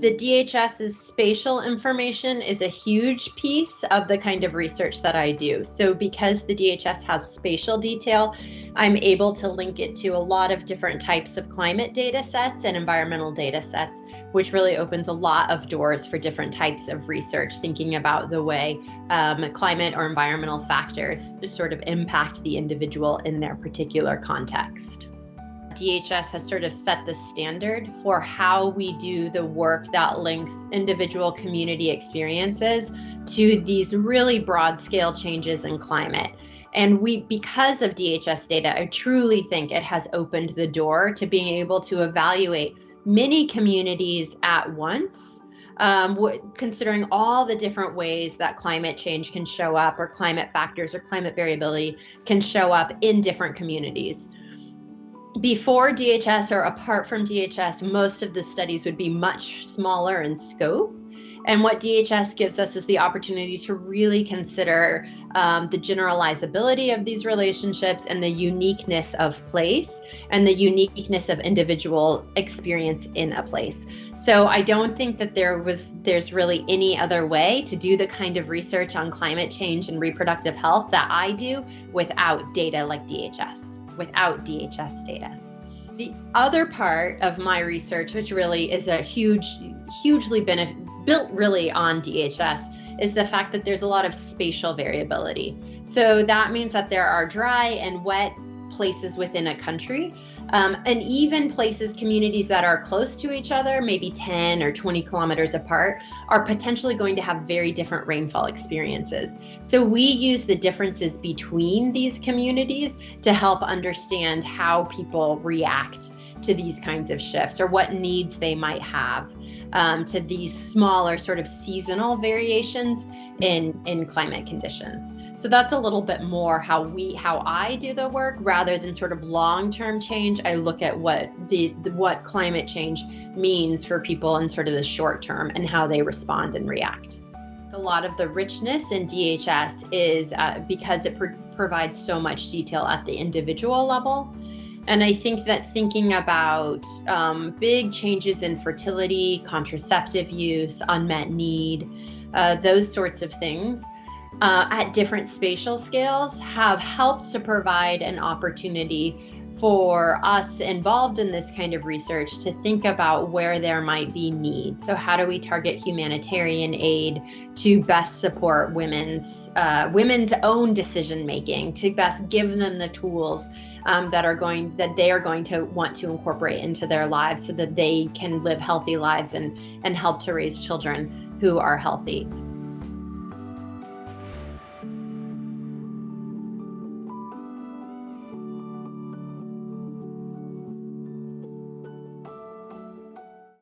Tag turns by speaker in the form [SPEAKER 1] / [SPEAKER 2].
[SPEAKER 1] The DHS's spatial information is a huge piece of the kind of research that I do. So because the DHS has spatial detail, I'm able to link it to a lot of different types of climate data sets and environmental data sets, which really opens a lot of doors for different types of research, thinking about the way climate or environmental factors sort of impact the individual in their particular context. DHS has sort of set the standard for how we do the work that links individual community experiences to these really broad scale changes in climate. And because of DHS data, I truly think it has opened the door to being able to evaluate many communities at once, considering all the different ways that climate change can show up, or climate factors or climate variability can show up in different communities. Before DHS or apart from DHS, most of the studies would be much smaller in scope. And what DHS gives us is the opportunity to really consider the generalizability of these relationships and the uniqueness of place and the uniqueness of individual experience in a place. So I don't think that there's really any other way to do the kind of research on climate change and reproductive health that I do without data like DHS. Without DHS data. The other part of my research, which really is a hugely built really on DHS, is the fact that there's a lot of spatial variability. So that means that there are dry and wet places within a country, and even communities that are close to each other, maybe 10 or 20 kilometers apart, are potentially going to have very different rainfall experiences. So we use the differences between these communities to help understand how people react to these kinds of shifts, or what needs they might have to these smaller sort of seasonal variations in climate conditions. So that's a little bit more how I do the work, rather than sort of long-term change. I look at what climate change means for people in sort of the short term and how they respond and react. A lot of the richness in DHS is because it provides so much detail at the individual level. And I think that thinking about big changes in fertility, contraceptive use, unmet need, those sorts of things at different spatial scales have helped to provide an opportunity for us involved in this kind of research to think about where there might be need. So how do we target humanitarian aid to best support women's own decision making, to best give them the tools that they are going to want to incorporate into their lives, so that they can live healthy lives and help to raise children who are healthy.